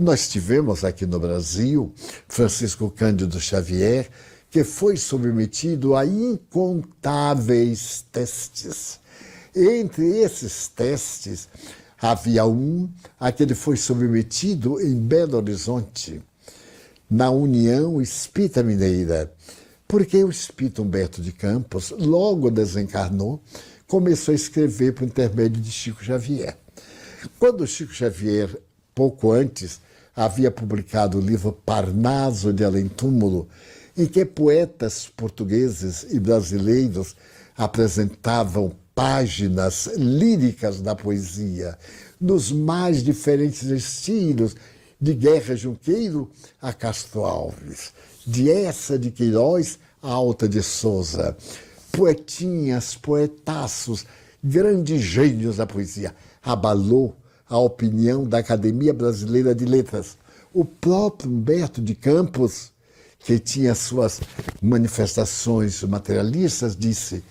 Nós tivemos aqui no Brasil Francisco Cândido Xavier, que foi submetido a incontáveis testes. Entre esses testes, havia um a que ele foi submetido em Belo Horizonte, na União Espírita Mineira, porque o espírito Humberto de Campos, logo desencarnou, começou a escrever por intermédio de Chico Xavier. Quando Chico Xavier, pouco antes, havia publicado o livro Parnaso de Além Túmulo, em que poetas portugueses e brasileiros apresentavam páginas líricas da poesia, nos mais diferentes estilos, de Guerra Junqueiro a Castro Alves, de Eça de Queiroz a Alta de Souza, poetinhas, poetaços, grandes gênios da poesia. Abalou a opinião da Academia Brasileira de Letras. O próprio Humberto de Campos, que tinha suas manifestações materialistas, disse: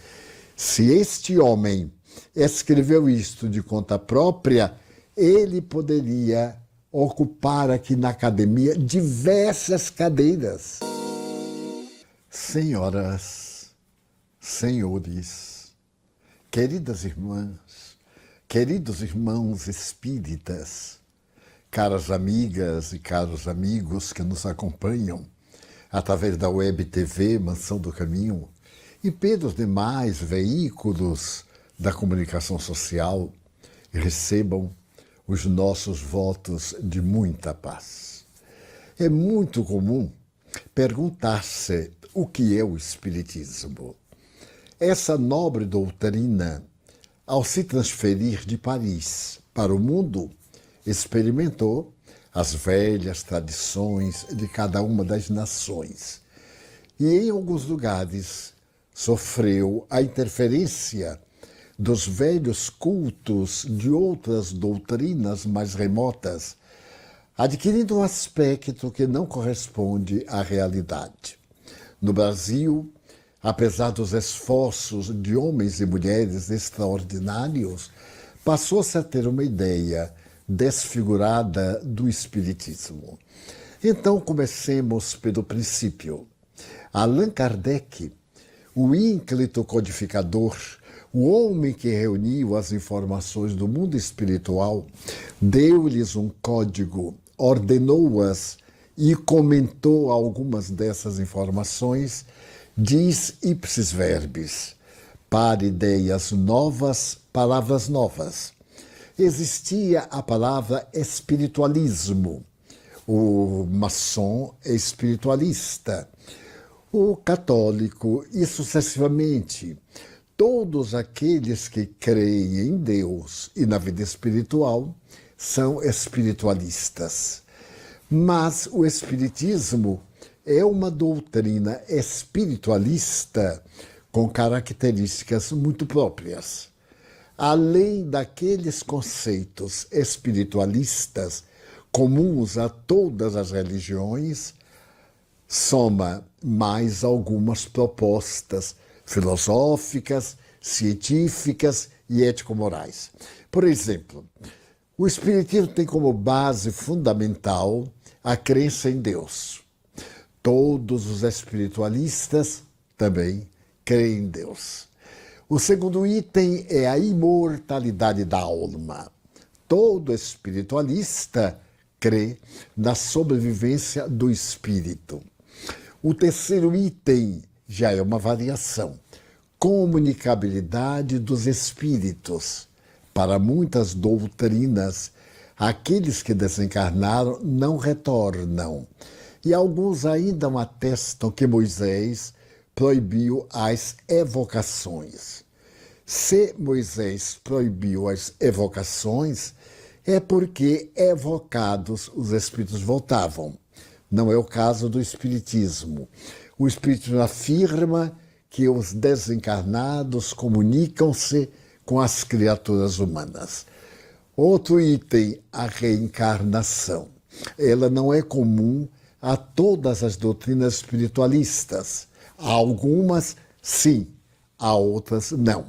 se este homem escreveu isto de conta própria, ele poderia ocupar aqui na academia diversas cadeiras. Senhoras, senhores, queridas irmãs, queridos irmãos espíritas, caras amigas e caros amigos que nos acompanham através da Web TV Mansão do Caminho e pelos demais veículos da comunicação social, recebam os nossos votos de muita paz. É muito comum perguntar-se o que é o Espiritismo. Essa nobre doutrina, ao se transferir de Paris para o mundo, experimentou as velhas tradições de cada uma das nações e, em alguns lugares, sofreu a interferência dos velhos cultos de outras doutrinas mais remotas, adquirindo um aspecto que não corresponde à realidade. No Brasil, apesar dos esforços de homens e mulheres extraordinários, passou-se a ter uma ideia desfigurada do Espiritismo. Então, comecemos pelo princípio. Allan Kardec, o ínclito codificador, o homem que reuniu as informações do mundo espiritual, deu-lhes um código, ordenou-as e comentou algumas dessas informações, diz ipsis verbis: para ideias novas, palavras novas. Existia a palavra espiritualismo. O maçom é espiritualista, o católico e sucessivamente. Todos aqueles que creem em Deus e na vida espiritual são espiritualistas. Mas o Espiritismo é uma doutrina espiritualista com características muito próprias. Além daqueles conceitos espiritualistas comuns a todas as religiões, soma mais algumas propostas filosóficas, científicas e ético-morais. Por exemplo, o Espiritismo tem como base fundamental a crença em Deus. Todos os espiritualistas também creem em Deus. O segundo item é a imortalidade da alma. Todo espiritualista crê na sobrevivência do espírito. O terceiro item já é uma variação. Comunicabilidade dos espíritos. Para muitas doutrinas, aqueles que desencarnaram não retornam. E alguns ainda atestam que Moisés proibiu as evocações. Se Moisés proibiu as evocações, é porque evocados os espíritos voltavam. Não é o caso do Espiritismo. O Espiritismo afirma que os desencarnados comunicam-se com as criaturas humanas. Outro item, a reencarnação. Ela não é comum a todas as doutrinas espiritualistas. Há algumas, sim, há outras, não.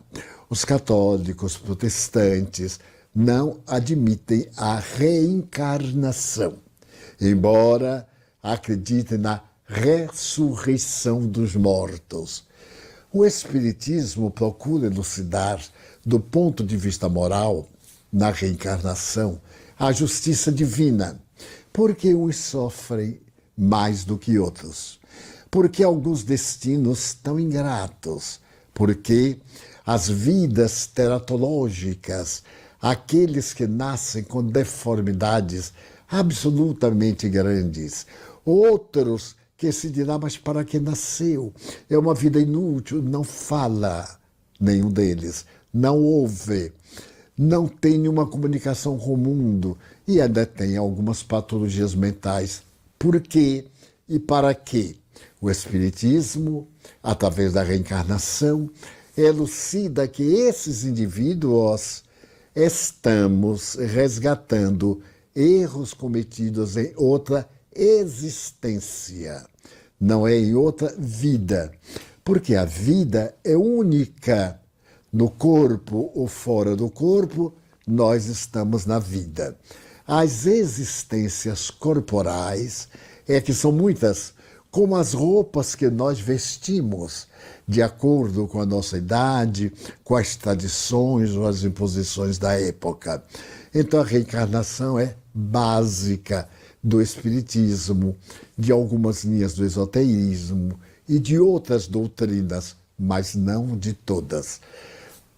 Os católicos, protestantes, não admitem a reencarnação. embora acreditem na ressurreição dos mortos. O Espiritismo procura elucidar, do ponto de vista moral, na reencarnação, a justiça divina. Porque uns sofrem mais do que outros? Porque alguns destinos tão ingratos? Porque as vidas teratológicas, aqueles que nascem com deformidades absolutamente grandes, outros que se dirá, mas para que nasceu? É uma vida inútil, não fala nenhum deles, não ouve, não tem nenhuma comunicação com o mundo e ainda tem algumas patologias mentais. Por quê e para quê? O Espiritismo, através da reencarnação, elucida que esses indivíduos estamos resgatando erros cometidos em outra existência, não é em outra vida, porque a vida é única. No corpo ou fora do corpo, nós estamos na vida. As existências corporais que são muitas, como as roupas que nós vestimos, de acordo com a nossa idade, com as tradições ou as imposições da época. Então a reencarnação é básica do Espiritismo, de algumas linhas do esoterismo e de outras doutrinas, mas não de todas.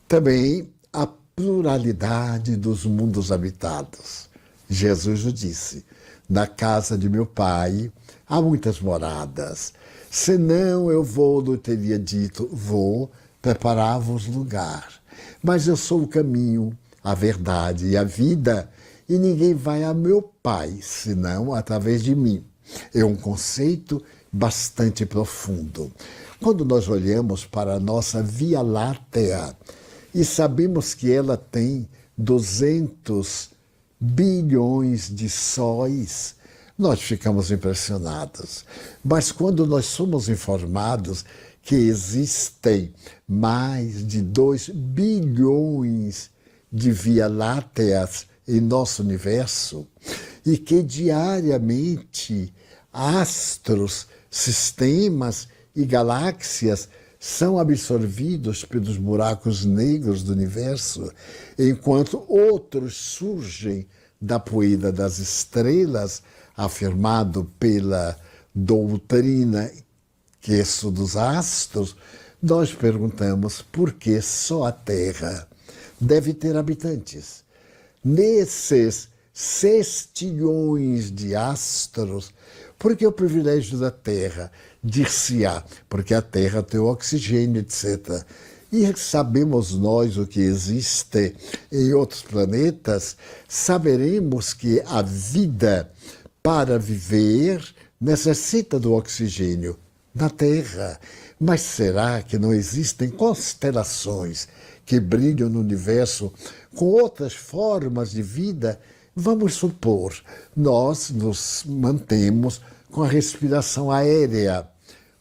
Também a pluralidade dos mundos habitados. Jesus o disse: na casa de meu Pai há muitas moradas. Senão eu lhe teria dito, vou preparar-vos lugar. Mas eu sou o caminho, a verdade e a vida, e ninguém vai a meu Pai, senão através de mim. É um conceito bastante profundo. Quando nós olhamos para a nossa Via Láctea e sabemos que ela tem 200 bilhões de sóis, nós ficamos impressionados. Mas quando nós somos informados que existem mais de 2 bilhões de Via Lácteas em nosso universo e que diariamente astros, sistemas e galáxias são absorvidos pelos buracos negros do universo, enquanto outros surgem da poeira das estrelas, afirmado pela doutrina que isso dos astros, nós perguntamos por que só a Terra deve ter habitantes. Nesses sextilhões de astros, por que o privilégio da Terra? Dir-se-á, porque a Terra tem oxigênio, etc. E sabemos nós o que existe em outros planetas, saberemos que a vida, para viver, necessita do oxigênio na Terra. Mas será que não existem constelações que brilham no universo com outras formas de vida? Vamos supor, nós nos mantemos com a respiração aérea.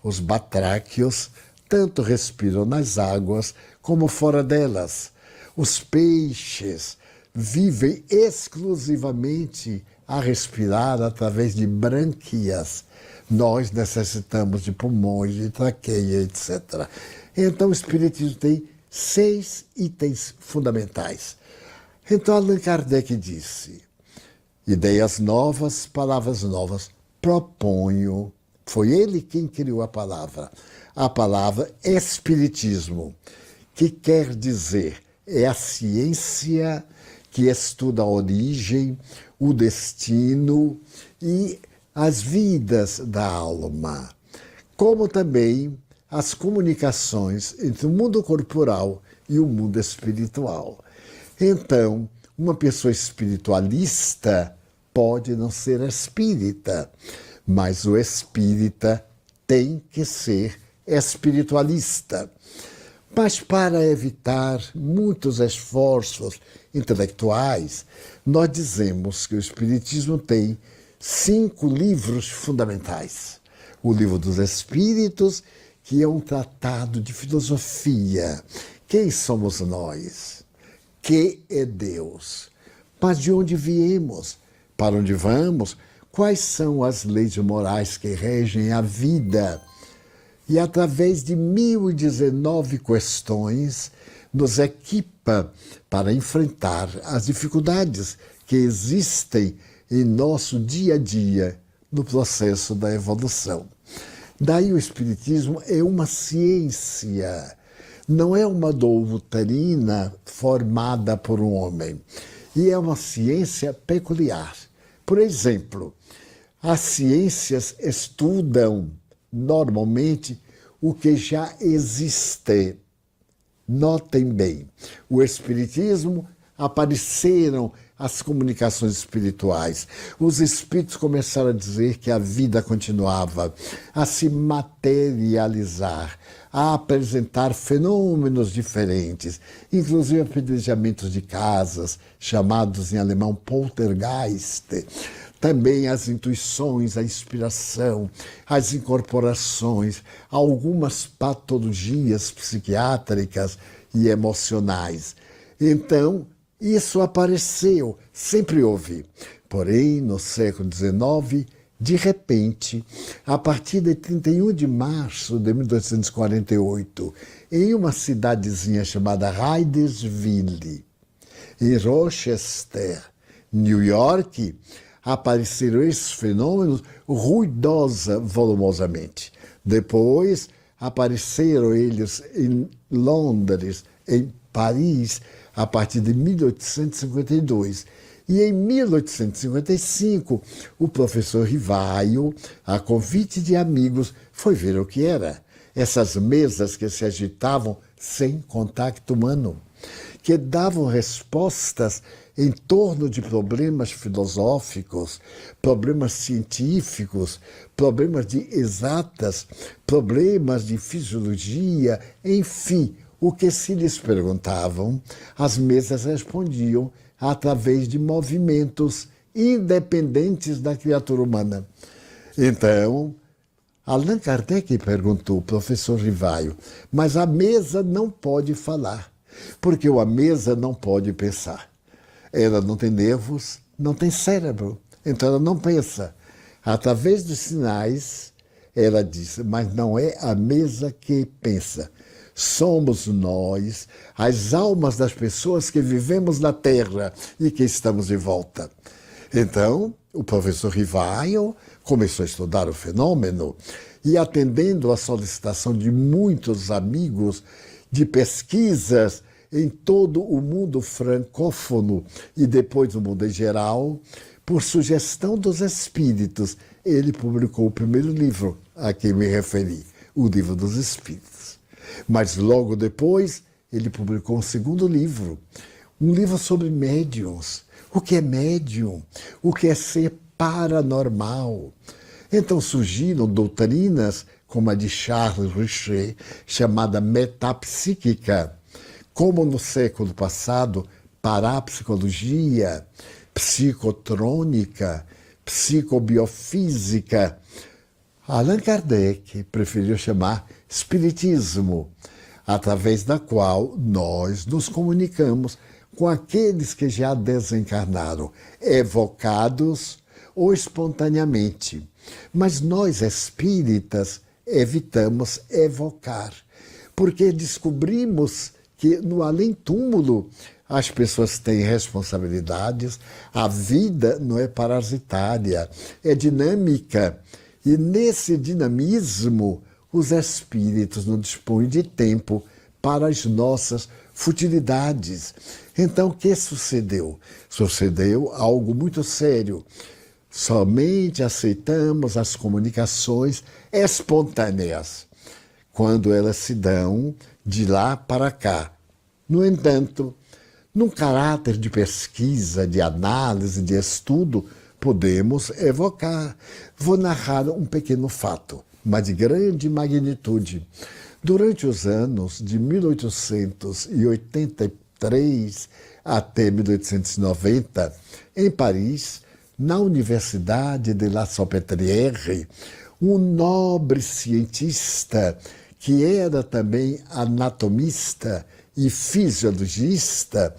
Os batráquios tanto respiram nas águas como fora delas. Os peixes vivem exclusivamente a respirar através de brânquias. Nós necessitamos de pulmões, de traqueia, etc. Então o Espiritismo tem 6 itens fundamentais. Então Allan Kardec disse: ideias novas, palavras novas. Proponho, foi ele quem criou a palavra Espiritismo, que quer dizer, é a ciência que estuda a origem, o destino e as vidas da alma, como também as comunicações entre o mundo corporal e o mundo espiritual. Então, uma pessoa espiritualista pode não ser espírita, mas o espírita tem que ser espiritualista. Mas para evitar muitos esforços intelectuais, nós dizemos que o Espiritismo tem 5 livros fundamentais. O Livro dos Espíritos, que é um tratado de filosofia. Quem somos nós? Que é Deus? Mas de onde viemos? Para onde vamos? quais são as leis morais que regem a vida. E através de 1019 questões, nos equipa para enfrentar as dificuldades que existem em nosso dia a dia no processo da evolução. Daí o Espiritismo é uma ciência, não é uma doutrina formada por um homem. E é uma ciência peculiar. Por exemplo, as ciências estudam normalmente o que já existe. Notem bem, o Espiritismo apareceram as comunicações espirituais. Os espíritos começaram a dizer que a vida continuava a se materializar, a apresentar fenômenos diferentes, inclusive apedrejamentos de casas, chamados em alemão Poltergeist. Também as intuições, a inspiração, as incorporações, algumas patologias psiquiátricas e emocionais. Então, isso apareceu, sempre houve. Porém, no século XIX, de repente, a partir de 31 de março de 1848, em uma cidadezinha chamada Hydesville, em Rochester, New York, apareceram esses fenômenos ruidosa, volumosamente. Depois, apareceram eles em Londres, em Paris, a partir de 1852. E em 1855, o professor Rivaio, a convite de amigos, foi ver o que era. Essas mesas que se agitavam sem contato humano, que davam respostas em torno de problemas filosóficos, problemas científicos, problemas de exatas, problemas de fisiologia, enfim, o que se lhes perguntavam, as mesas respondiam através de movimentos independentes da criatura humana. Então, Allan Kardec perguntou ao professor Rivaio, mas a mesa não pode falar, porque a mesa não pode pensar. Ela não tem nervos, não tem cérebro, então ela não pensa. Através dos sinais, ela diz, mas não é a mesa que pensa. Somos nós, as almas das pessoas que vivemos na Terra e que estamos de volta. Então, o professor Rivaio começou a estudar o fenômeno e, atendendo à solicitação de muitos amigos de pesquisas em todo o mundo francófono e depois no mundo em geral, por sugestão dos espíritos, ele publicou o primeiro livro a que me referi, o Livro dos Espíritos. Mas logo depois, ele publicou um segundo livro, um livro sobre médiuns. O que é médium? O que é ser paranormal? Então surgiram doutrinas como a de Charles Richer, chamada metapsíquica, como no século passado, parapsicologia, psicotrônica, psicobiofísica. Allan Kardec preferiu chamar espiritismo, através da qual nós nos comunicamos com aqueles que já desencarnaram, evocados ou espontaneamente. Mas nós, espíritas, evitamos evocar, porque descobrimos que no além-túmulo as pessoas têm responsabilidades, a vida não é parasitária, é dinâmica. E nesse dinamismo, os espíritos não dispõem de tempo para as nossas futilidades. Então, o que sucedeu? Sucedeu algo muito sério. Somente aceitamos as comunicações espontâneas, quando elas se dão de lá para cá. No entanto, num caráter de pesquisa, de análise, de estudo, podemos evocar. Vou narrar um pequeno fato, mas de grande magnitude. Durante os anos de 1883 até 1890, em Paris, na Universidade de La Salpêtrière, um nobre cientista, que era também anatomista e fisiologista,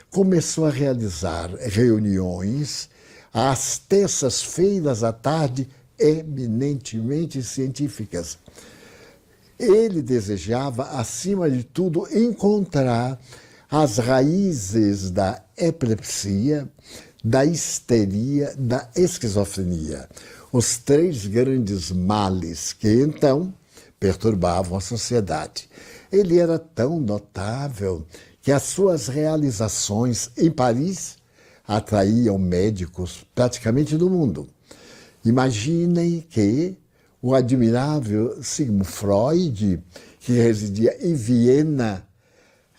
começou a realizar reuniões às terças-feiras à tarde, eminentemente científicas. Ele desejava, acima de tudo, encontrar as raízes da epilepsia, da histeria, da esquizofrenia, os três grandes males que então perturbavam a sociedade. Ele era tão notável que as suas realizações em Paris atraíam médicos praticamente do mundo. Imaginem que o admirável Sigmund Freud, que residia em Viena,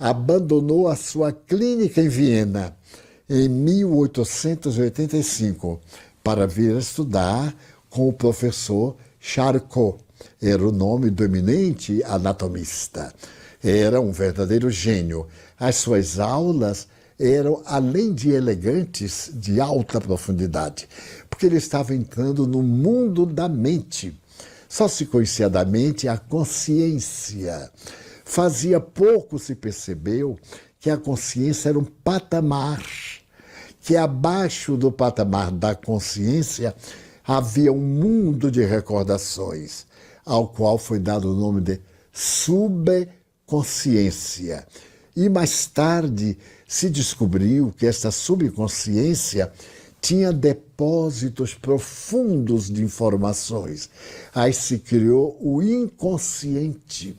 abandonou a sua clínica em Viena em 1885 para vir estudar com o professor Charcot. Era o nome do eminente anatomista. Era um verdadeiro gênio. As suas aulas eram, além de elegantes, de alta profundidade, porque ele estava entrando no mundo da mente. Só se conhecia da mente a consciência. Fazia pouco se percebeu que a consciência era um patamar, que abaixo do patamar da consciência havia um mundo de recordações, ao qual foi dado o nome de subconsciência. E mais tarde se descobriu que esta subconsciência tinha depósitos profundos de informações. Aí se criou o inconsciente.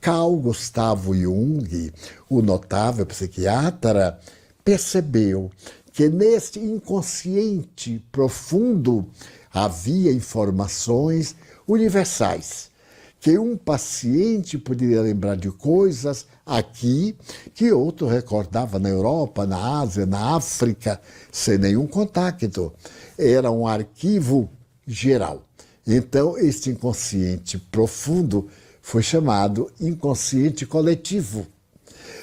Carl Gustavo Jung, o notável psiquiatra, percebeu que neste inconsciente profundo havia informações universais, que um paciente poderia lembrar de coisas aqui que outro recordava na Europa, na Ásia, na África, sem nenhum contato. Era um arquivo geral. Então, este inconsciente profundo foi chamado inconsciente coletivo.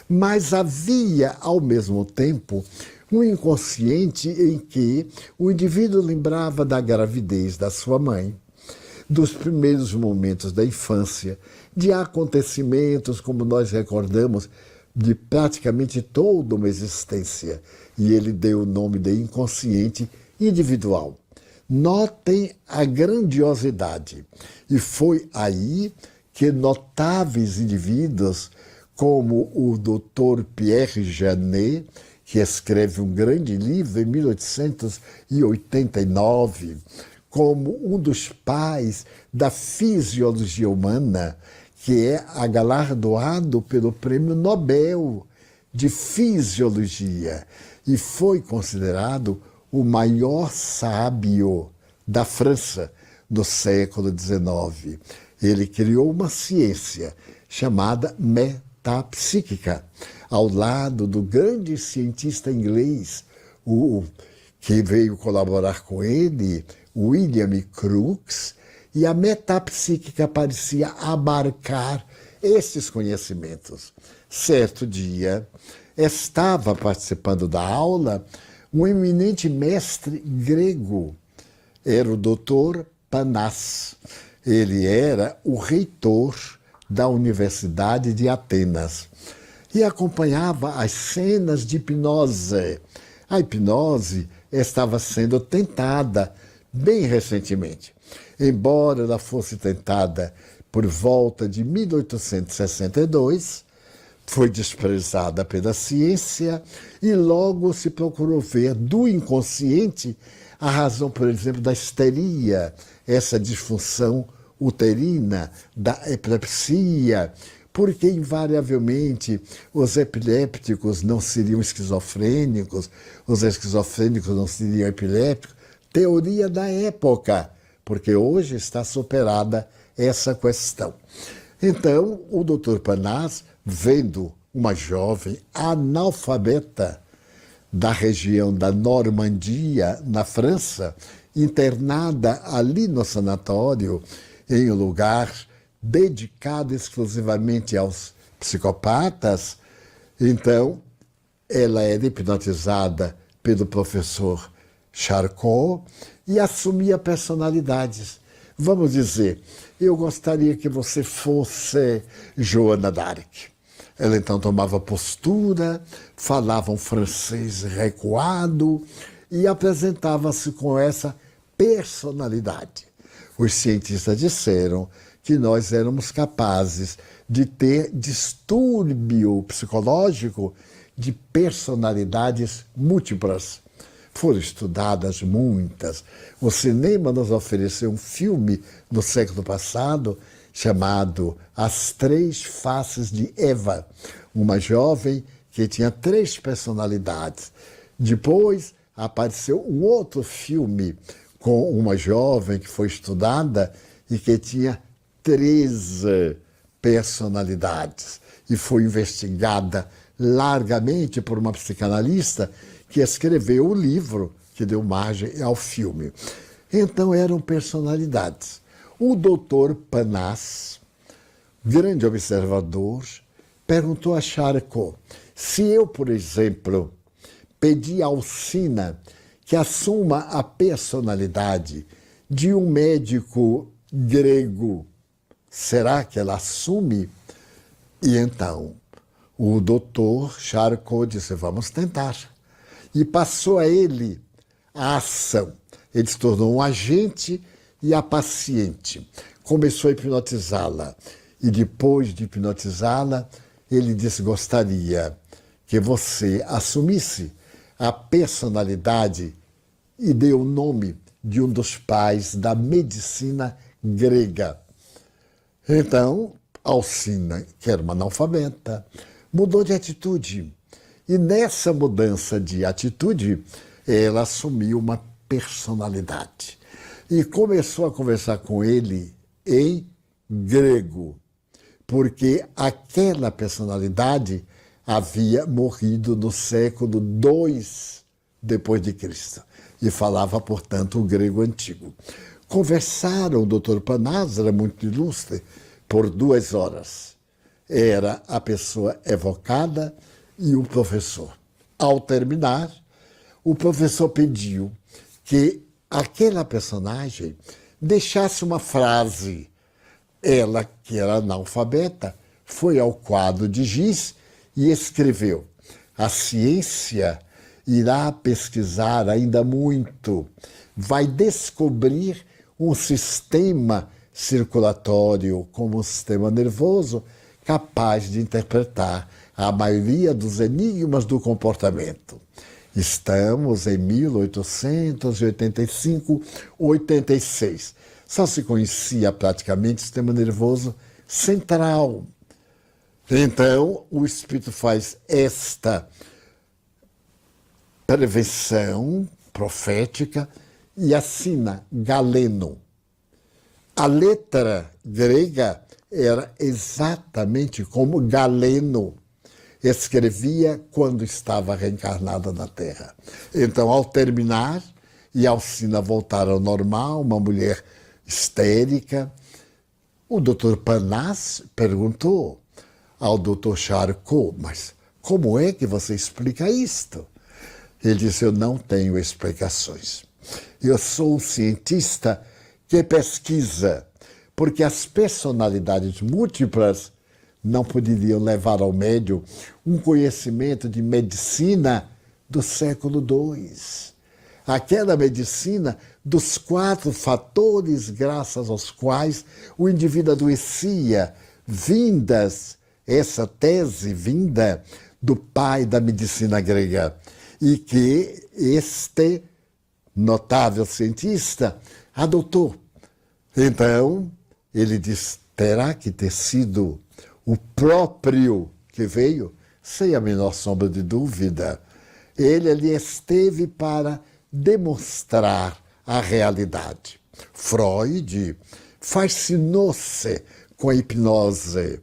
Mas havia, ao mesmo tempo, um inconsciente em que o indivíduo lembrava da gravidez da sua mãe, dos primeiros momentos da infância, de acontecimentos, como nós recordamos, de praticamente toda uma existência. E ele deu o nome de inconsciente individual. Notem a grandiosidade. E foi aí que notáveis indivíduos, como o Dr. Pierre Janet, que escreve um grande livro em 1889, como um dos pais da fisiologia humana, que é galardoado pelo Prêmio Nobel de Fisiologia e foi considerado o maior sábio da França no século XIX. Ele criou uma ciência chamada metapsíquica, ao lado do grande cientista inglês, que veio colaborar com ele, William Crookes, e a metapsíquica parecia abarcar esses conhecimentos. Certo dia, estava participando da aula um eminente mestre grego, era o Dr. Panas. Ele era o reitor da Universidade de Atenas e acompanhava as cenas de hipnose. A hipnose estava sendo tentada bem recentemente. Embora ela fosse tentada por volta de 1862, foi desprezada pela ciência e logo se procurou ver do inconsciente a razão, por exemplo, da histeria, essa disfunção uterina, da epilepsia, porque invariavelmente os epilépticos não seriam esquizofrênicos, os esquizofrênicos não seriam epilépticos. Teoria da época, porque hoje está superada essa questão. Então, o Dr. Panas, vendo uma jovem analfabeta da região da Normandia, na França, internada ali no sanatório, em um lugar dedicado exclusivamente aos psicopatas, então ela era hipnotizada pelo professor Charcot e assumia personalidades. Vamos dizer, eu gostaria que você fosse Joana d'Arc. Ela então tomava postura, falava um francês recuado e apresentava-se com essa personalidade. Os cientistas disseram que nós éramos capazes de ter distúrbio psicológico de personalidades múltiplas. Foram estudadas muitas. O cinema nos ofereceu um filme no século passado chamado As Três Faces de Eva, uma jovem que tinha 3 personalidades. Depois apareceu um outro filme com uma jovem que foi estudada e que tinha 13 personalidades e foi investigada largamente por uma psicanalista que escreveu o livro que deu margem ao filme. Então eram personalidades. O doutor Panas, grande observador, perguntou a Charcot se eu, por exemplo, pedi a Alcina que assuma a personalidade de um médico grego, será que ela assume? E então o doutor Charcot disse, vamos tentar. E passou a ele a ação. Ele se tornou um agente e a paciente. Começou a hipnotizá-la. E depois de hipnotizá-la, ele disse, gostaria que você assumisse a personalidade e deu o nome de um dos pais da medicina grega. Então, Alcina, que era uma analfabeta, mudou de atitude. E nessa mudança de atitude, ela assumiu uma personalidade. E começou a conversar com ele em grego, porque aquela personalidade havia morrido no século II depois de Cristo e falava, portanto, o grego antigo. Conversaram, o doutor Panas era muito ilustre, por 2 horas. Era a pessoa evocada e o professor. Ao terminar, o professor pediu que aquela personagem deixasse uma frase. Ela, que era analfabeta, foi ao quadro de giz e escreveu: a ciência irá pesquisar ainda muito, vai descobrir um sistema circulatório, como o sistema nervoso, capaz de interpretar a maioria dos enigmas do comportamento. Estamos em 1885, 86. Só se conhecia praticamente o sistema nervoso central. Então, o espírito faz esta prevenção profética e assina Galeno. A letra grega era exatamente como Galeno escrevia quando estava reencarnada na Terra. Então, ao terminar e Alcina voltar ao normal, uma mulher histérica, o doutor Panas perguntou ao doutor Charcot, mas como é que você explica isto? Ele disse, eu não tenho explicações. Eu sou um cientista que pesquisa, porque as personalidades múltiplas não poderiam levar ao médium um conhecimento de medicina do século II. Aquela medicina dos 4 fatores graças aos quais o indivíduo adoecia, essa tese vinda do pai da medicina grega, e que este notável cientista adotou. Então, ele diz, terá que ter sido o próprio que veio, sem a menor sombra de dúvida. Ele ali esteve para demonstrar a realidade. Freud fascinou-se com a hipnose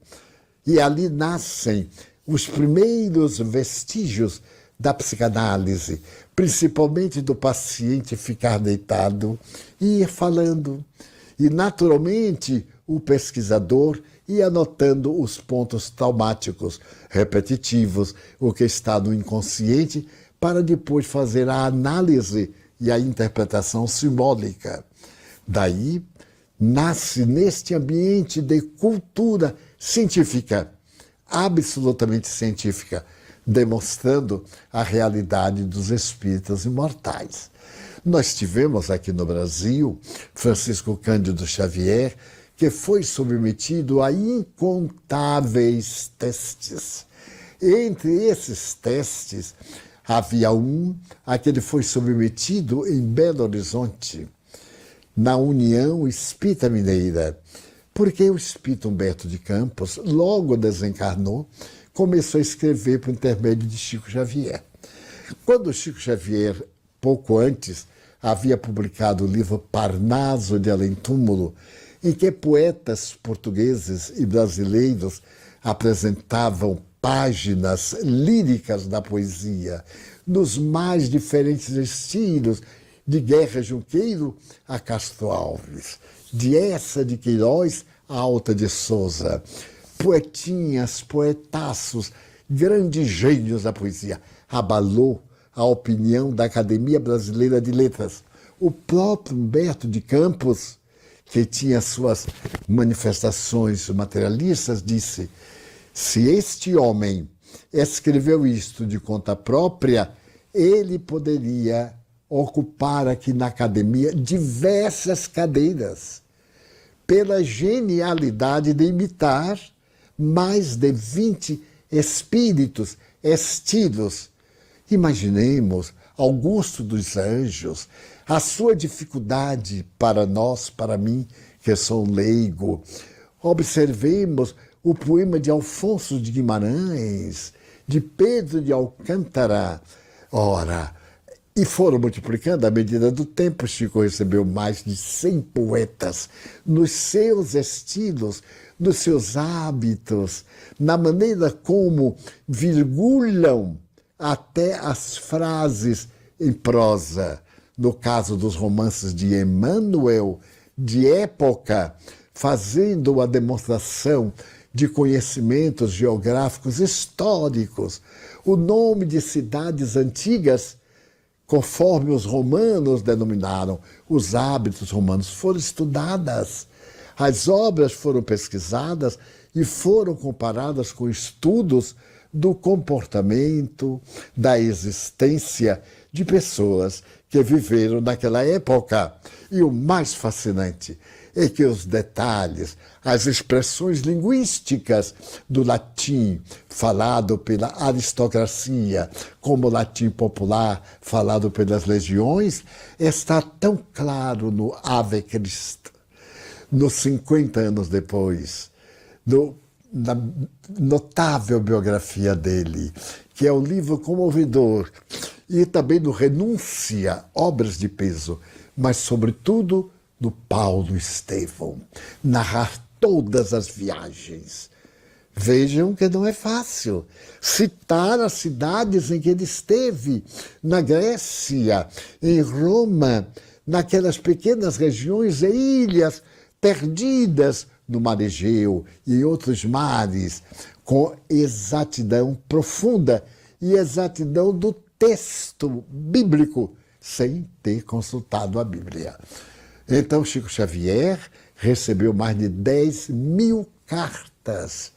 e ali nascem os primeiros vestígios da psicanálise, principalmente do paciente ficar deitado e ir falando. E, naturalmente, o pesquisador ia anotando os pontos traumáticos, repetitivos, o que está no inconsciente, para depois fazer a análise e a interpretação simbólica. Daí, nasce neste ambiente de cultura científica, absolutamente científica, demonstrando a realidade dos espíritos imortais. Nós tivemos aqui no Brasil Francisco Cândido Xavier, que foi submetido a incontáveis testes. Entre esses testes, havia um a que ele foi submetido em Belo Horizonte, na União Espírita Mineira, porque o espírito Humberto de Campos, logo desencarnou, começou a escrever por intermédio de Chico Xavier. Quando Chico Xavier, pouco antes, havia publicado o livro Parnaso de Além Túmulo, em que poetas portugueses e brasileiros apresentavam páginas líricas da poesia, nos mais diferentes estilos, de Guerra Junqueiro a Castro Alves, de Eça de Queiroz a Alta de Souza, poetinhas, poetaços, grandes gênios da poesia. Abalou a opinião da Academia Brasileira de Letras. O próprio Humberto de Campos, que tinha suas manifestações materialistas, disse: se este homem escreveu isto de conta própria, ele poderia ocupar aqui na academia diversas cadeiras, pela genialidade de imitar mais de 20 espíritos, estilos. Imaginemos Augusto dos Anjos, a sua dificuldade para nós, para mim, que sou leigo. Observemos o poema de Alfonso de Guimarães, de Pedro de Alcântara. Ora, e foram multiplicando à medida do tempo. Chico recebeu mais de 100 poetas nos seus estilos, nos seus hábitos, na maneira como virgulam até as frases em prosa. No caso dos romances de Emmanuel, de época, fazendo a demonstração de conhecimentos geográficos históricos, o nome de cidades antigas, conforme os romanos denominaram, os hábitos romanos foram estudadas, as obras foram pesquisadas e foram comparadas com estudos do comportamento, da existência de pessoas que viveram naquela época. E o mais fascinante é que os detalhes, as expressões linguísticas do latim falado pela aristocracia, como o latim popular falado pelas legiões, está tão claro no Ave Cristo, nos 50 anos depois, na notável biografia dele, que é um livro comovedor, e também no Renúncia, obras de peso, mas, sobretudo, no Paulo Estevão, narrar todas as viagens. Vejam que não é fácil citar as cidades em que ele esteve, na Grécia, em Roma, naquelas pequenas regiões e ilhas perdidas no Mar Egeu e em outros mares, com exatidão profunda e exatidão do texto bíblico, sem ter consultado a Bíblia. Então, Chico Xavier recebeu mais de 10.000 cartas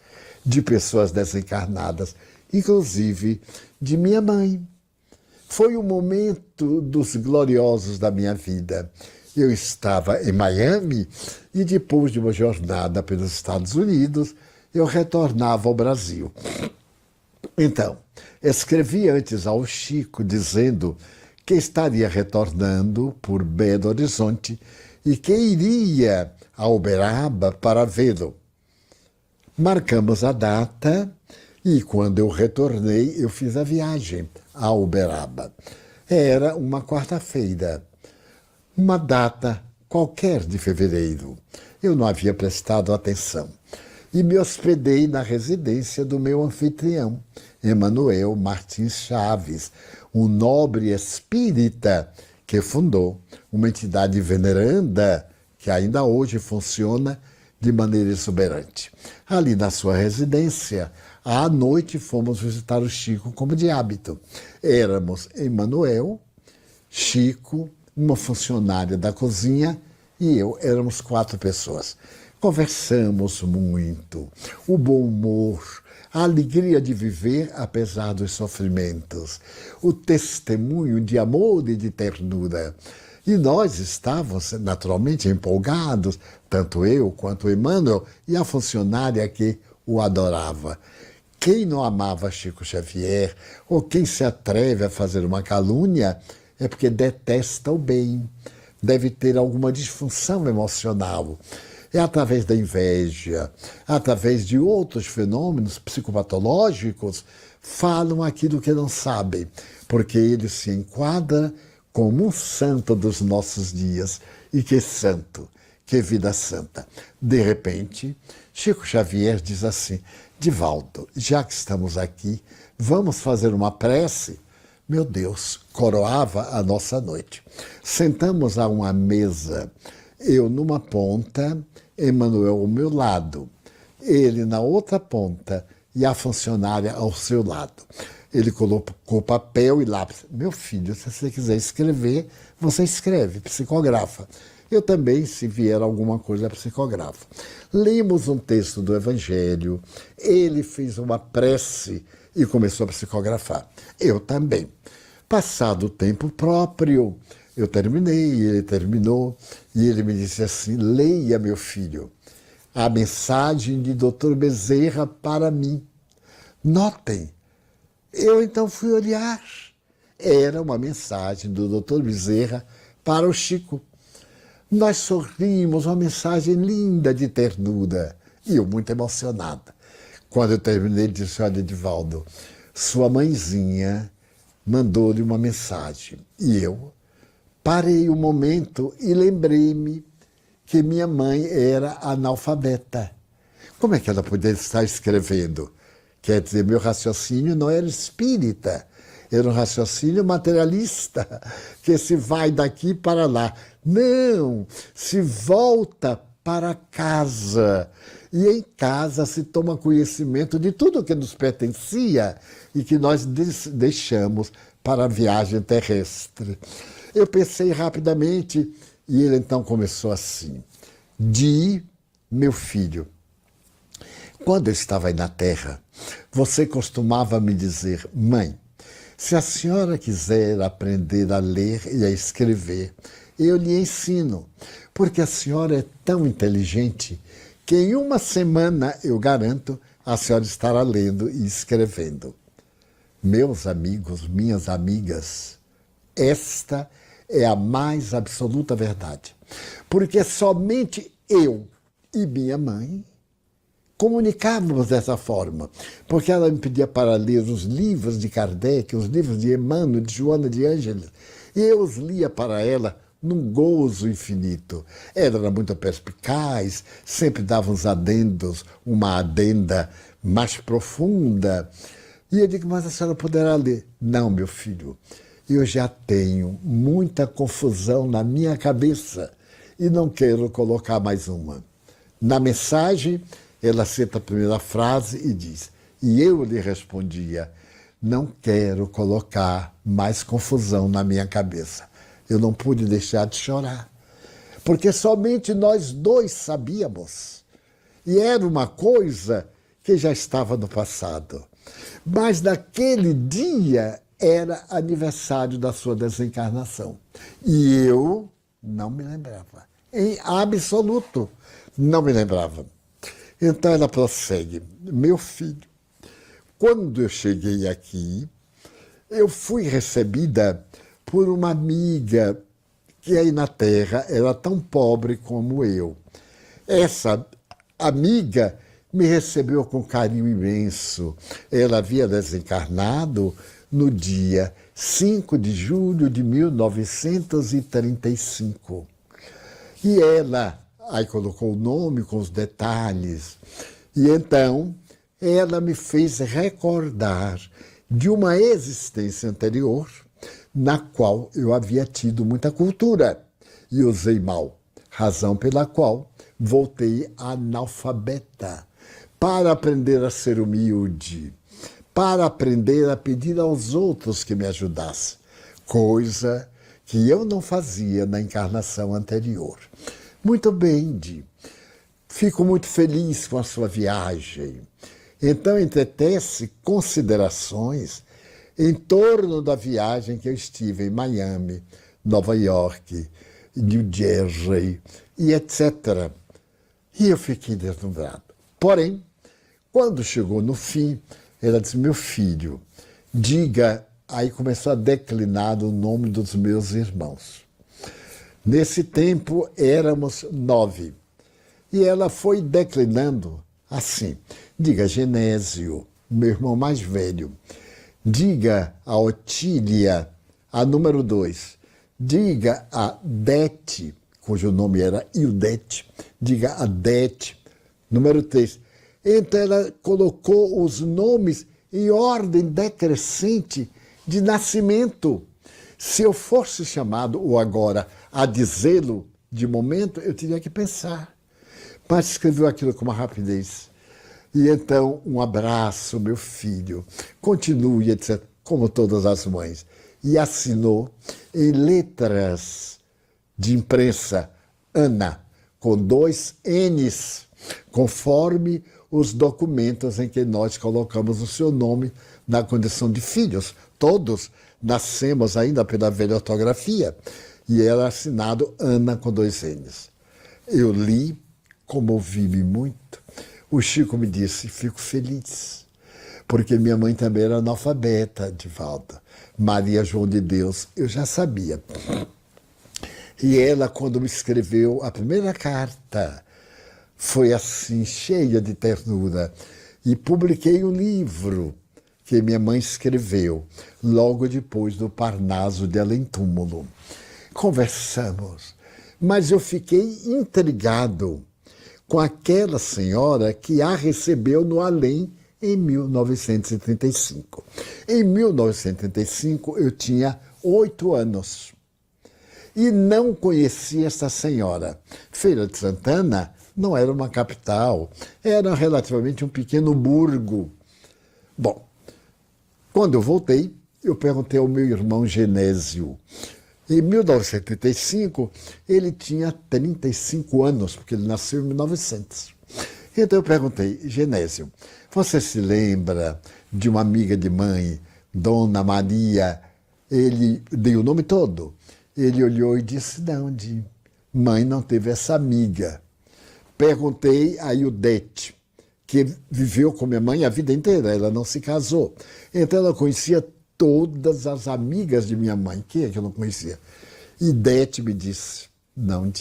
de pessoas desencarnadas, inclusive de minha mãe. Foi um momento dos gloriosos da minha vida. Eu estava em Miami e, depois de uma jornada pelos Estados Unidos, eu retornava ao Brasil. Então, escrevi antes ao Chico dizendo que estaria retornando por Belo Horizonte e que iria a Uberaba para vê-lo. Marcamos a data e, quando eu retornei, eu fiz a viagem a Uberaba. Era uma quarta-feira, uma data qualquer de fevereiro. Eu não havia prestado atenção e me hospedei na residência do meu anfitrião, Emanuel Martins Chaves, um nobre espírita que fundou uma entidade veneranda que ainda hoje funciona de maneira exuberante. Ali na sua residência, à noite fomos visitar o Chico como de hábito. Éramos Emanuel, Chico, uma funcionária da cozinha e eu, éramos 4 pessoas. Conversamos muito, o bom humor, a alegria de viver apesar dos sofrimentos, o testemunho de amor e de ternura. E nós estávamos naturalmente empolgados, tanto eu quanto o Emmanuel e a funcionária que o adorava. Quem não amava Chico Xavier, ou quem se atreve a fazer uma calúnia, é porque detesta o bem, deve ter alguma disfunção emocional. É através da inveja, através de outros fenômenos psicopatológicos, falam aquilo que não sabem, porque ele se enquadra como um santo dos nossos dias. E que santo, que vida santa. De repente, Chico Xavier diz assim: Divaldo, já que estamos aqui, vamos fazer uma prece? Meu Deus, coroava a nossa noite. Sentamos a uma mesa, eu numa ponta, Emmanuel ao meu lado, ele na outra ponta e a funcionária ao seu lado. Ele colocou papel e lápis. Meu filho, se você quiser escrever, você escreve, psicografa. Eu também, se vier alguma coisa, psicografa. Lemos um texto do Evangelho, ele fez uma prece e começou a psicografar. Eu também. Passado o tempo próprio, eu terminei, ele terminou, e ele me disse assim: leia, meu filho, a mensagem de Dr. Bezerra para mim. Notem, eu então fui olhar. Era uma mensagem do Dr. Bezerra para o Chico. Nós sorrimos, uma mensagem linda de ternura, e eu muito emocionada. Quando eu terminei, ele disse: olha, Divaldo, sua mãezinha mandou-lhe uma mensagem. E eu parei um momento e lembrei-me que minha mãe era analfabeta. Como é que ela podia estar escrevendo? Quer dizer, meu raciocínio não era espírita, era um raciocínio materialista, que se vai daqui para lá. Não, se volta para casa. E em casa se toma conhecimento de tudo que nos pertencia e que nós deixamos para a viagem terrestre. Eu pensei rapidamente e ele então começou assim: meu filho, quando eu estava aí na Terra, você costumava me dizer: mãe, se a senhora quiser aprender a ler e a escrever, eu lhe ensino, porque a senhora é tão inteligente que em uma semana, eu garanto, a senhora estará lendo e escrevendo. Meus amigos, minhas amigas, esta é a mais absoluta verdade, porque somente eu e minha mãe comunicávamos dessa forma, porque ela me pedia para ler os livros de Kardec, os livros de Emmanuel, de Joana de Ângeles, e eu os lia para ela num gozo infinito. Ela era muito perspicaz, sempre dava uns adendos, uma adenda mais profunda. E eu digo: mas a senhora poderá ler? Não, meu filho, eu já tenho muita confusão na minha cabeça e não quero colocar mais uma. Na mensagem, ela cita a primeira frase e diz: e eu lhe respondia: não quero colocar mais confusão na minha cabeça. Eu não pude deixar de chorar, porque somente nós dois sabíamos. E era uma coisa que já estava no passado. Mas naquele dia era aniversário da sua desencarnação. E eu não me lembrava. Em absoluto, não me lembrava. Então ela prossegue: meu filho, quando eu cheguei aqui, eu fui recebida por uma amiga que aí na Terra era tão pobre como eu. Essa amiga me recebeu com carinho imenso. Ela havia desencarnado no dia 5 de julho de 1935. E ela, aí colocou o nome com os detalhes, e então ela me fez recordar de uma existência anterior na qual eu havia tido muita cultura e usei mal, razão pela qual voltei analfabeta, para aprender a ser humilde, para aprender a pedir aos outros que me ajudassem, coisa que eu não fazia na encarnação anterior. Muito bem, Di. Fico muito feliz com a sua viagem. Então entretece considerações em torno da viagem que eu estive em Miami, Nova York, New Jersey e etc. E eu fiquei deslumbrado. Porém, quando chegou no fim, ela disse, meu filho, diga... Aí começou a declinar o nome dos meus irmãos. Nesse tempo, éramos 9. E ela foi declinando assim. Diga Genésio, meu irmão mais velho. Diga a Otília, a número 2. Diga a Dete, cujo nome era Ildete. Diga a Dete, número 3. Então ela colocou os nomes em ordem decrescente de nascimento. Se eu fosse chamado, ou agora, a dizê-lo de momento, eu teria que pensar. Mas escreveu aquilo com uma rapidez. E então, um abraço, meu filho. Continue, etc., como todas as mães. E assinou em letras de imprensa, Ana, com 2 N's, conforme os documentos em que nós colocamos o seu nome na condição de filhos. Todos nascemos ainda pela velha ortografia. E era assinado Ana com 2 N's. Eu li, comovi-me muito. O Chico me disse, fico feliz, porque minha mãe também era analfabeta, Divaldo. Maria João de Deus, eu já sabia. E ela, quando me escreveu a primeira carta, foi assim, cheia de ternura. E publiquei um livro que minha mãe escreveu logo depois do Parnaso de Além-Túmulo. Conversamos, mas eu fiquei intrigado com aquela senhora que a recebeu no além em 1935. Em 1935 eu tinha 8 anos e não conhecia essa senhora. Feira de Santana não era uma capital, era relativamente um pequeno burgo. Bom, quando eu voltei, eu perguntei ao meu irmão Genésio. Em 1975, ele tinha 35 anos, porque ele nasceu em 1900. Então eu perguntei, Genésio, você se lembra de uma amiga de mãe, Dona Maria? Ele deu o nome todo. Ele olhou e disse, não, de mãe não teve essa amiga. Perguntei a Ildete, que viveu com minha mãe a vida inteira, ela não se casou. Então ela conhecia todas as amigas de minha mãe. Quem é que eu não conhecia? E Dete me disse, não,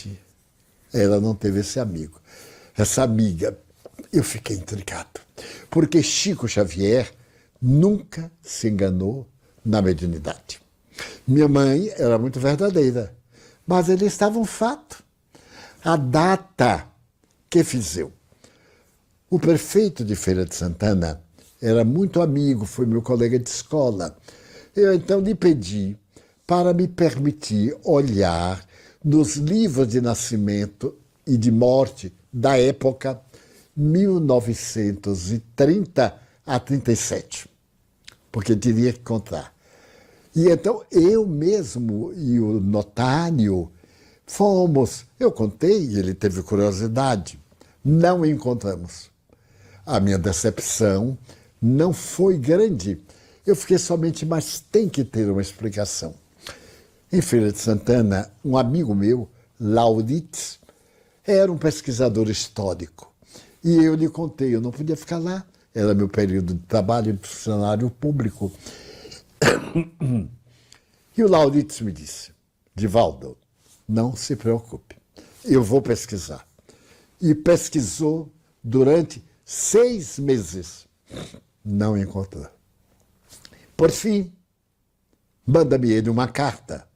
ela não teve esse amigo, essa amiga. Eu fiquei intrigado, porque Chico Xavier nunca se enganou na mediunidade. Minha mãe era muito verdadeira, mas ele estava um fato. A data que fizeu. O prefeito de Feira de Santana era muito amigo, foi meu colega de escola. Eu então lhe pedi para me permitir olhar nos livros de nascimento e de morte da época 1930 a 37, porque teria que contar. E então eu mesmo e o notário fomos, eu contei, ele teve curiosidade, não encontramos. A minha decepção não foi grande. Eu fiquei somente, mas tem que ter uma explicação. Em Feira de Santana, um amigo meu, Laurites, era um pesquisador histórico. E eu lhe contei, eu não podia ficar lá. Era meu período de trabalho de funcionário público. E o Laurites me disse, Divaldo, não se preocupe, eu vou pesquisar. E pesquisou durante 6 meses. Não encontrou. Por fim, manda-me ele uma carta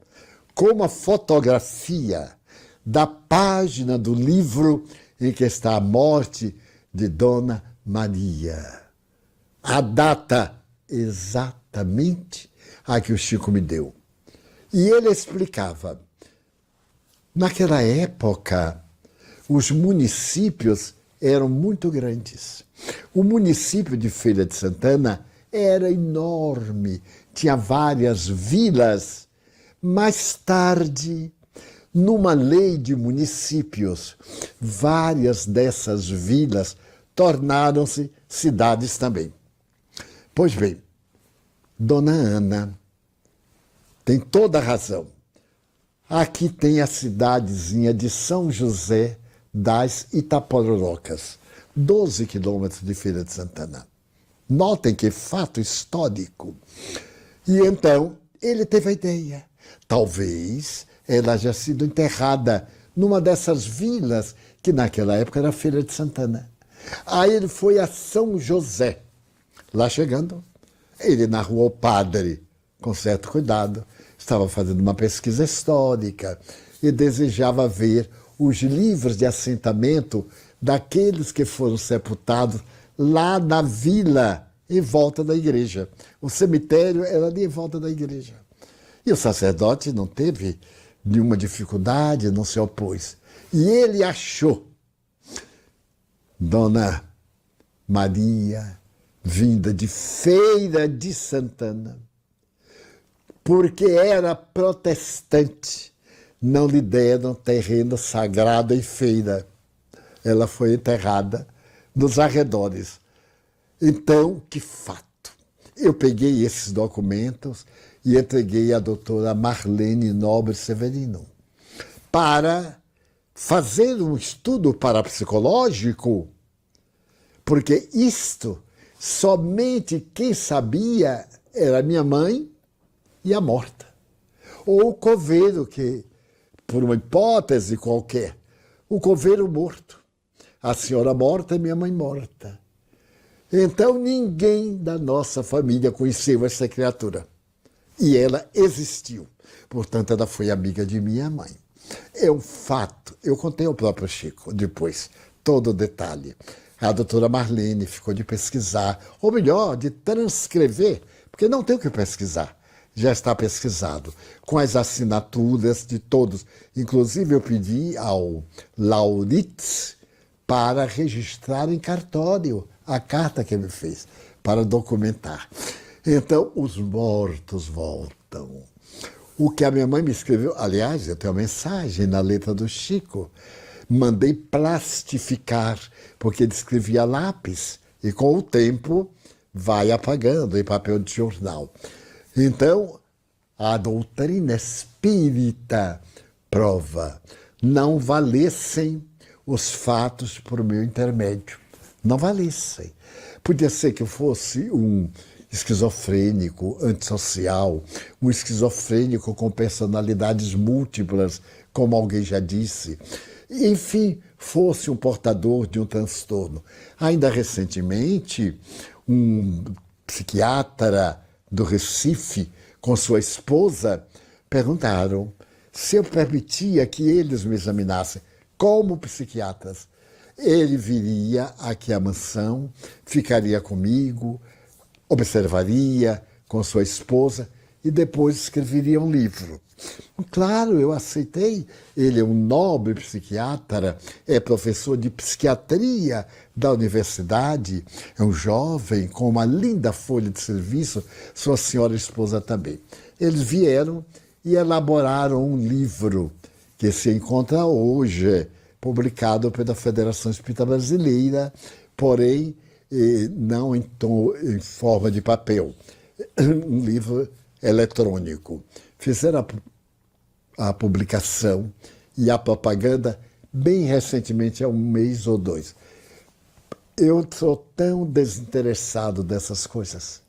com uma fotografia da página do livro em que está a morte de Dona Maria. A data exatamente a que o Chico me deu. E ele explicava, naquela época, os municípios eram muito grandes. O município de Feira de Santana era enorme, tinha várias vilas. Mais tarde, numa lei de municípios, várias dessas vilas tornaram-se cidades também. Pois bem, Dona Ana tem toda a razão. Aqui tem a cidadezinha de São José das Itapororocas, 12 quilômetros de Feira de Santana. Notem que fato histórico. E então ele teve a ideia. Talvez ela já sido enterrada numa dessas vilas que naquela época era a Feira de Santana. Aí ele foi a São José. Lá chegando, ele narrou ao padre, com certo cuidado, estava fazendo uma pesquisa histórica e desejava ver os livros de assentamento daqueles que foram sepultados lá na vila, em volta da igreja. O cemitério era ali em volta da igreja. E o sacerdote não teve nenhuma dificuldade, não se opôs. E ele achou Dona Maria, vinda de Feira de Santana, porque era protestante, não lhe deram terreno sagrado em Feira. Ela foi enterrada nos arredores. Então, que fato! Eu peguei esses documentos e entreguei à doutora Marlene Nobre Severino para fazer um estudo parapsicológico, porque isto somente quem sabia era minha mãe e a morta. Ou o coveiro, que, por uma hipótese qualquer, o coveiro morto. A senhora morta e minha mãe morta. Então ninguém da nossa família conheceu essa criatura. E ela existiu. Portanto, ela foi amiga de minha mãe. É um fato. Eu contei ao próprio Chico depois, todo o detalhe. A doutora Marlene ficou de pesquisar, ou melhor, de transcrever, porque não tem o que pesquisar. Já está pesquisado, com as assinaturas de todos. Inclusive, eu pedi ao Lauritz para registrar em cartório a carta que ele fez, para documentar. Então, os mortos voltam. O que a minha mãe me escreveu, aliás, eu tenho uma mensagem na letra do Chico, mandei plastificar, porque ele escrevia a lápis, e com o tempo vai apagando em papel de jornal. Então, a doutrina espírita prova, não valessem os fatos por meu intermédio. Não valessem. Podia ser que eu fosse um esquizofrênico, antissocial, um esquizofrênico com personalidades múltiplas, como alguém já disse. Enfim, fosse um portador de um transtorno. Ainda recentemente, um psiquiatra do Recife, com sua esposa, perguntaram se eu permitia que eles me examinassem como psiquiatras. Ele viria aqui à mansão, ficaria comigo, observaria com sua esposa e depois escreveria um livro. Claro, eu aceitei. Ele é um nobre psiquiatra, é professor de psiquiatria da universidade, é um jovem com uma linda folha de serviço, sua senhora esposa também. Eles vieram e elaboraram um livro que se encontra hoje, publicado pela Federação Espírita Brasileira, porém não em forma de papel, um livro eletrônico. Fizeram a publicação e a propaganda bem recentemente, há um mês ou dois. Eu sou tão desinteressado dessas coisas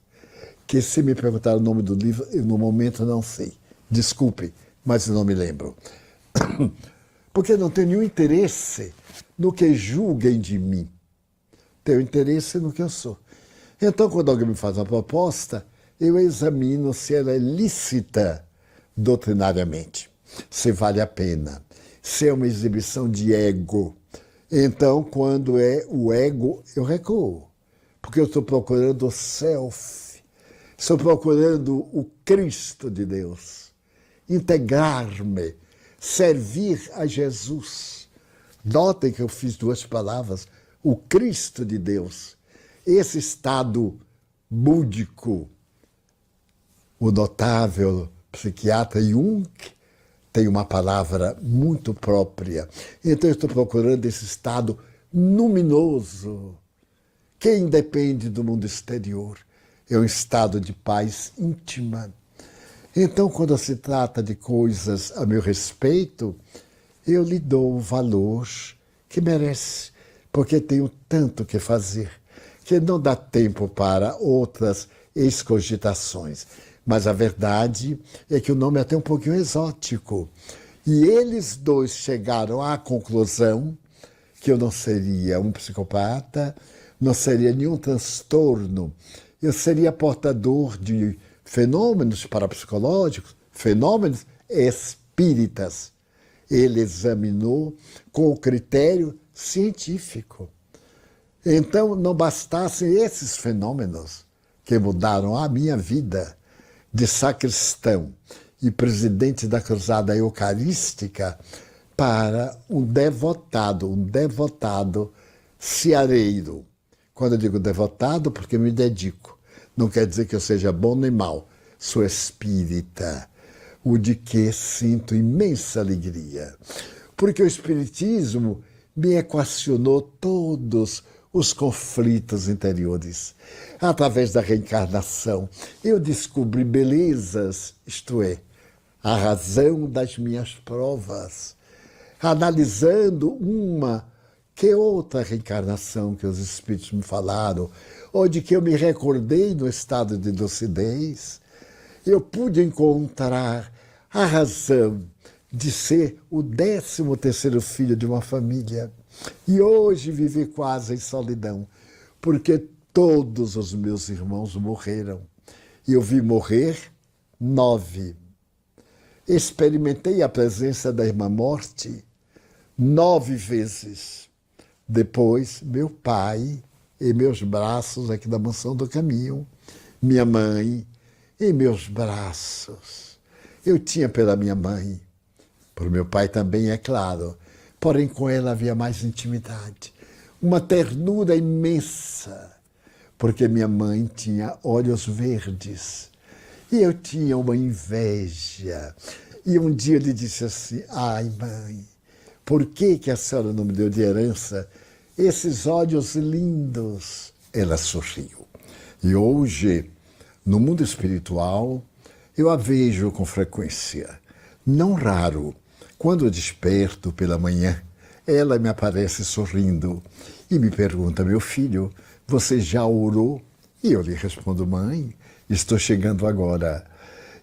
que, se me perguntar o nome do livro, eu no momento não sei. Desculpe, mas eu não me lembro. Porque não tenho nenhum interesse no que julguem de mim. Tenho interesse no que eu sou. Então, quando alguém me faz uma proposta, eu examino se ela é lícita doutrinariamente, se vale a pena, se é uma exibição de ego. Então, quando é o ego, eu recuo, porque eu estou procurando o self, estou procurando o Cristo de Deus, integrar-me, servir a Jesus. Notem que eu fiz duas palavras, o Cristo de Deus. Esse estado búdico, o notável psiquiatra Jung tem uma palavra muito própria. Então eu estou procurando esse estado luminoso, que independe do mundo exterior. É um estado de paz íntima. Então, quando se trata de coisas a meu respeito, eu lhe dou o valor que merece, porque tenho tanto que fazer, que não dá tempo para outras excogitações. Mas a verdade é que o nome é até um pouquinho exótico. E eles dois chegaram à conclusão que eu não seria um psicopata, não seria nenhum transtorno, eu seria portador de fenômenos parapsicológicos, fenômenos espíritas. Ele examinou com o critério científico. Então, não bastassem esses fenômenos que mudaram a minha vida de sacristão e presidente da Cruzada Eucarística para um devotado ceareiro. Quando eu digo devotado, porque me dedico. Não quer dizer que eu seja bom nem mau. Sou espírita, o de que sinto imensa alegria. Porque o espiritismo me equacionou todos os conflitos interiores. Através da reencarnação, eu descobri belezas, isto é, a razão das minhas provas, analisando uma que outra reencarnação que os espíritos me falaram, ou de que eu me recordei no estado de lucidez, eu pude encontrar a razão de ser o 13º filho de uma família e hoje viver quase em solidão, porque todos os meus irmãos morreram. E eu vi morrer 9. Experimentei a presença da irmã morte 9 vezes. Depois, meu pai em meus braços aqui da Mansão do Caminho, minha mãe em meus braços. Eu tinha pela minha mãe, por meu pai também, é claro, porém com ela havia mais intimidade, uma ternura imensa, porque minha mãe tinha olhos verdes e eu tinha uma inveja. E um dia ele disse assim: ai, mãe, por que a senhora não me deu de herança esses olhos lindos? Ela sorriu. E hoje, no mundo espiritual, eu a vejo com frequência. Não raro, quando eu desperto pela manhã, ela me aparece sorrindo e me pergunta: meu filho, você já orou? E eu lhe respondo: mãe, estou chegando agora.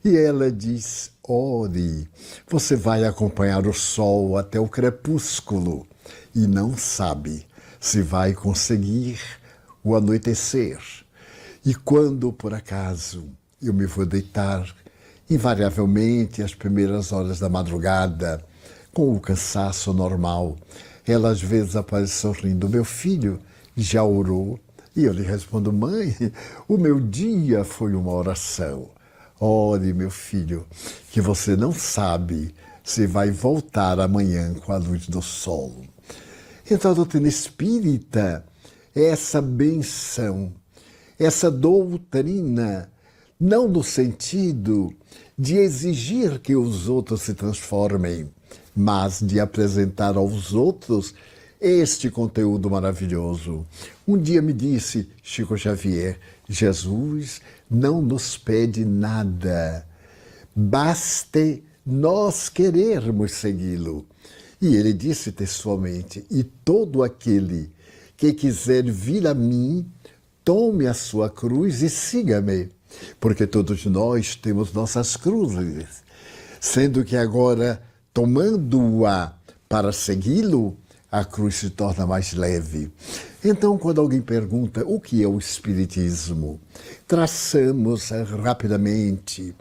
E ela diz: ore, você vai acompanhar o sol até o crepúsculo e não sabe se vai conseguir o anoitecer. E quando, por acaso, eu me vou deitar, invariavelmente às primeiras horas da madrugada, com o cansaço normal, ela às vezes aparece sorrindo: meu filho, já orou? E eu lhe respondo: mãe, o meu dia foi uma oração. Ore, meu filho, que você não sabe se vai voltar amanhã com a luz do sol. Então a doutrina espírita é essa benção, essa doutrina, não no sentido de exigir que os outros se transformem, mas de apresentar aos outros este conteúdo maravilhoso. Um dia me disse Chico Xavier: Jesus não nos pede nada, baste nós querermos segui-lo. E ele disse textualmente: e todo aquele que quiser vir a mim, tome a sua cruz e siga-me. Porque todos nós temos nossas cruzes, sendo que agora, tomando-a para segui-lo, a cruz se torna mais leve. Então, quando alguém pergunta o que é o Espiritismo, traçamos rapidamente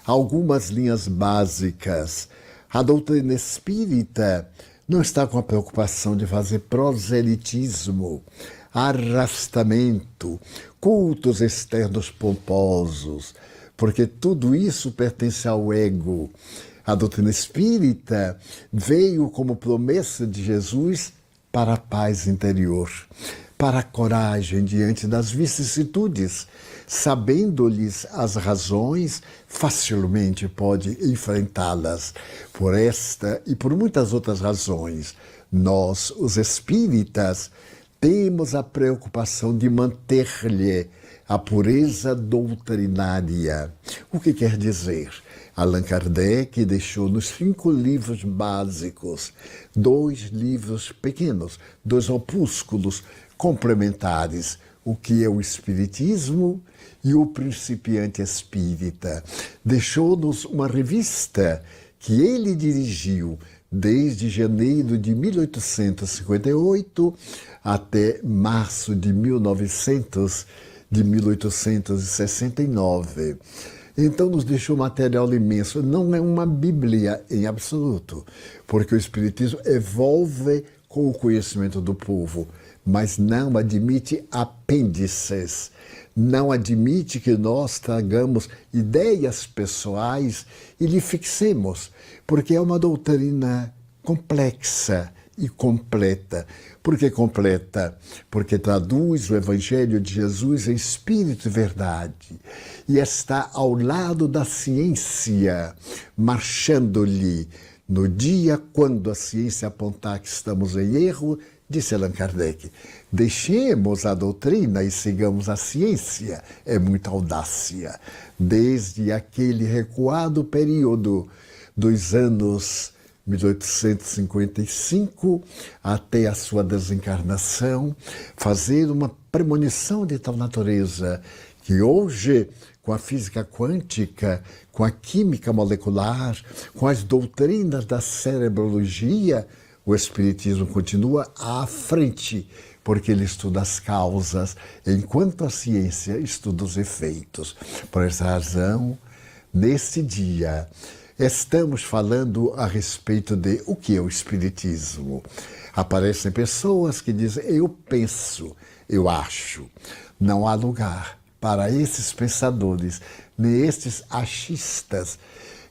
algumas linhas básicas. A doutrina espírita não está com a preocupação de fazer proselitismo, arrastamento, cultos externos pomposos, porque tudo isso pertence ao ego. A doutrina espírita veio como promessa de Jesus para a paz interior, para a coragem diante das vicissitudes. Sabendo-lhes as razões, facilmente pode enfrentá-las. Por esta e por muitas outras razões, nós, os espíritas, temos a preocupação de manter-lhe a pureza doutrinária. O que quer dizer? Allan Kardec deixou nos 5 livros básicos 2 livros pequenos, 2 opúsculos complementares, o que é o Espiritismo e o Principiante Espírita. Deixou-nos uma revista que ele dirigiu desde janeiro de 1858 até março de 1869. Então nos deixou material imenso. Não é uma Bíblia em absoluto, porque o Espiritismo evolve com o conhecimento do povo, mas não admite apêndices, não admite que nós tragamos ideias pessoais e lhe fixemos, porque é uma doutrina complexa e completa. Por que completa? Porque traduz o Evangelho de Jesus em espírito e verdade e está ao lado da ciência, marchando-lhe. No dia quando a ciência apontar que estamos em erro, disse Allan Kardec, deixemos a doutrina e sigamos a ciência. É muita audácia. Desde aquele recuado período dos anos 1855 até a sua desencarnação, fazer uma premonição de tal natureza que hoje, com a física quântica, com a química molecular, com as doutrinas da cerebrologia, o Espiritismo continua à frente, porque ele estuda as causas, enquanto a ciência estuda os efeitos. Por essa razão, neste dia, estamos falando a respeito de o que é o Espiritismo. Aparecem pessoas que dizem, eu penso, eu acho. Não há lugar para esses pensadores, nem estes achistas.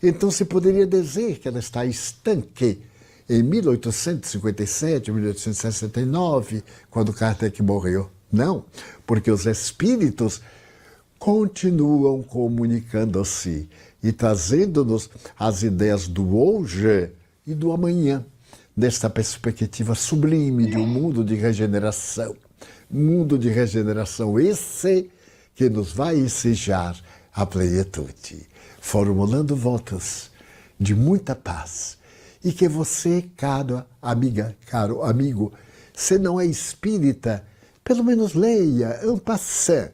Então se poderia dizer que ela está estanque em 1857, 1869, quando Kardec morreu. Não, porque os espíritos continuam comunicando-se e trazendo-nos as ideias do hoje e do amanhã, nesta perspectiva sublime de um mundo de regeneração. Mundo de regeneração esse que nos vai ensejar a plenitude, formulando votos de muita paz. E que você, caro amiga, caro amigo, se não é espírita, pelo menos leia, en passant,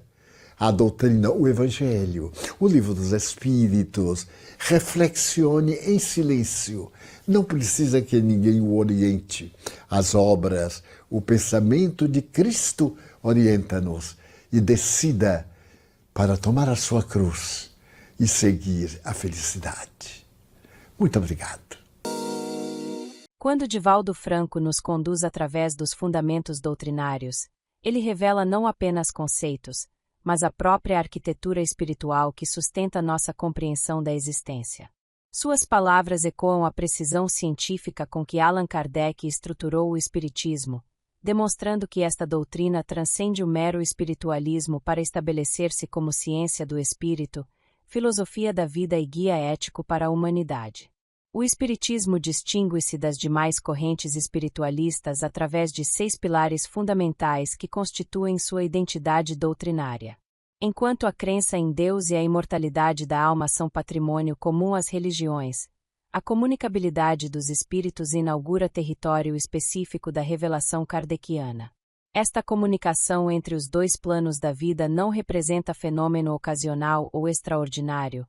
a doutrina, o Evangelho, o Livro dos Espíritos, reflexione em silêncio. Não precisa que ninguém o oriente. As obras, o pensamento de Cristo orienta-nos e decida para tomar a sua cruz e seguir a felicidade. Muito obrigado. Quando Divaldo Franco nos conduz através dos fundamentos doutrinários, ele revela não apenas conceitos, mas a própria arquitetura espiritual que sustenta nossa compreensão da existência. Suas palavras ecoam a precisão científica com que Allan Kardec estruturou o Espiritismo, demonstrando que esta doutrina transcende o mero espiritualismo para estabelecer-se como ciência do espírito, filosofia da vida e guia ético para a humanidade. O Espiritismo distingue-se das demais correntes espiritualistas através de 6 pilares fundamentais que constituem sua identidade doutrinária. Enquanto a crença em Deus e a imortalidade da alma são patrimônio comum às religiões, a comunicabilidade dos espíritos inaugura território específico da revelação kardeciana. Esta comunicação entre os 2 planos da vida não representa fenômeno ocasional ou extraordinário,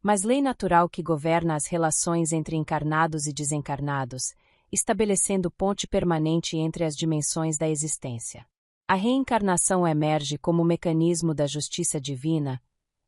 mas lei natural que governa as relações entre encarnados e desencarnados, estabelecendo ponte permanente entre as dimensões da existência. A reencarnação emerge como mecanismo da justiça divina,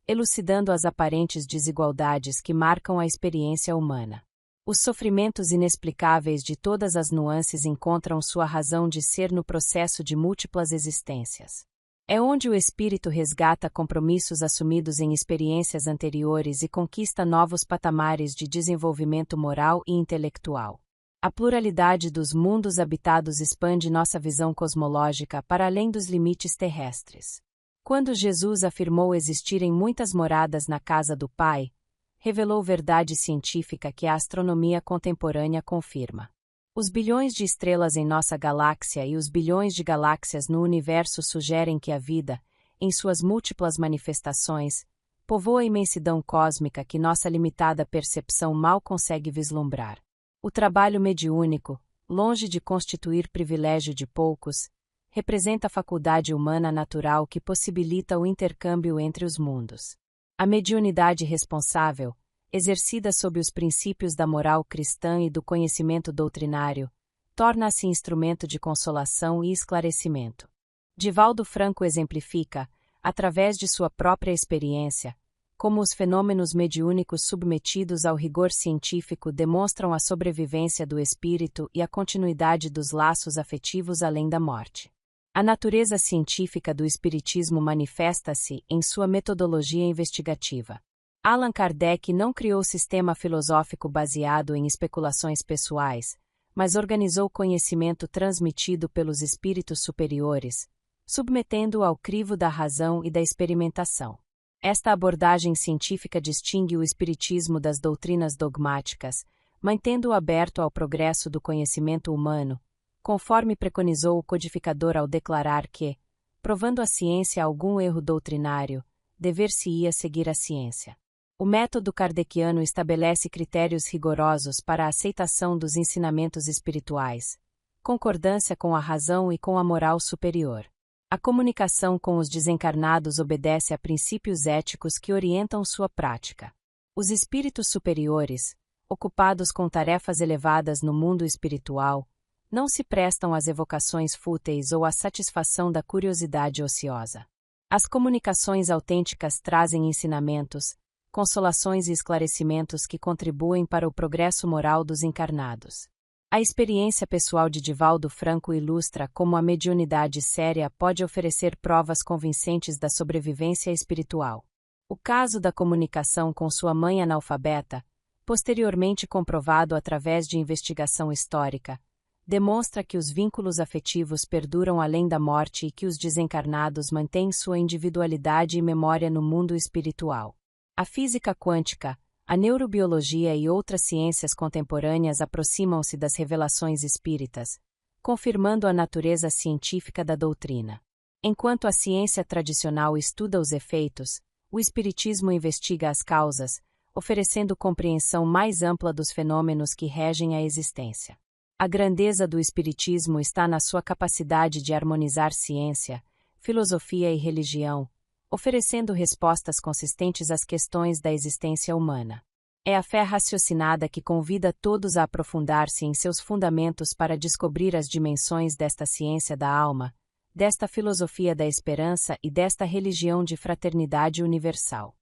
elucidando as aparentes desigualdades que marcam a experiência humana. Os sofrimentos inexplicáveis de todas as nuances encontram sua razão de ser no processo de múltiplas existências. É onde o espírito resgata compromissos assumidos em experiências anteriores e conquista novos patamares de desenvolvimento moral e intelectual. A pluralidade dos mundos habitados expande nossa visão cosmológica para além dos limites terrestres. Quando Jesus afirmou existirem muitas moradas na casa do Pai, revelou verdade científica que a astronomia contemporânea confirma. Os bilhões de estrelas em nossa galáxia e os bilhões de galáxias no universo sugerem que a vida, em suas múltiplas manifestações, povoa a imensidão cósmica que nossa limitada percepção mal consegue vislumbrar. O trabalho mediúnico, longe de constituir privilégio de poucos, representa a faculdade humana natural que possibilita o intercâmbio entre os mundos. A mediunidade responsável, exercida sob os princípios da moral cristã e do conhecimento doutrinário, torna-se instrumento de consolação e esclarecimento. Divaldo Franco exemplifica, através de sua própria experiência, como os fenômenos mediúnicos submetidos ao rigor científico demonstram a sobrevivência do espírito e a continuidade dos laços afetivos além da morte. A natureza científica do espiritismo manifesta-se em sua metodologia investigativa. Allan Kardec não criou sistema filosófico baseado em especulações pessoais, mas organizou conhecimento transmitido pelos espíritos superiores, submetendo-o ao crivo da razão e da experimentação. Esta abordagem científica distingue o espiritismo das doutrinas dogmáticas, mantendo-o aberto ao progresso do conhecimento humano, conforme preconizou o codificador ao declarar que, provando a ciência algum erro doutrinário, dever-se-ia seguir a ciência. O método kardeciano estabelece critérios rigorosos para a aceitação dos ensinamentos espirituais, concordância com a razão e com a moral superior. A comunicação com os desencarnados obedece a princípios éticos que orientam sua prática. Os espíritos superiores, ocupados com tarefas elevadas no mundo espiritual, não se prestam às evocações fúteis ou à satisfação da curiosidade ociosa. As comunicações autênticas trazem ensinamentos, consolações e esclarecimentos que contribuem para o progresso moral dos encarnados. A experiência pessoal de Divaldo Franco ilustra como a mediunidade séria pode oferecer provas convincentes da sobrevivência espiritual. O caso da comunicação com sua mãe analfabeta, posteriormente comprovado através de investigação histórica, demonstra que os vínculos afetivos perduram além da morte e que os desencarnados mantêm sua individualidade e memória no mundo espiritual. A física quântica, a neurobiologia e outras ciências contemporâneas aproximam-se das revelações espíritas, confirmando a natureza científica da doutrina. Enquanto a ciência tradicional estuda os efeitos, o espiritismo investiga as causas, oferecendo compreensão mais ampla dos fenômenos que regem a existência. A grandeza do espiritismo está na sua capacidade de harmonizar ciência, filosofia e religião, oferecendo respostas consistentes às questões da existência humana. É a fé raciocinada que convida todos a aprofundar-se em seus fundamentos para descobrir as dimensões desta ciência da alma, desta filosofia da esperança e desta religião de fraternidade universal.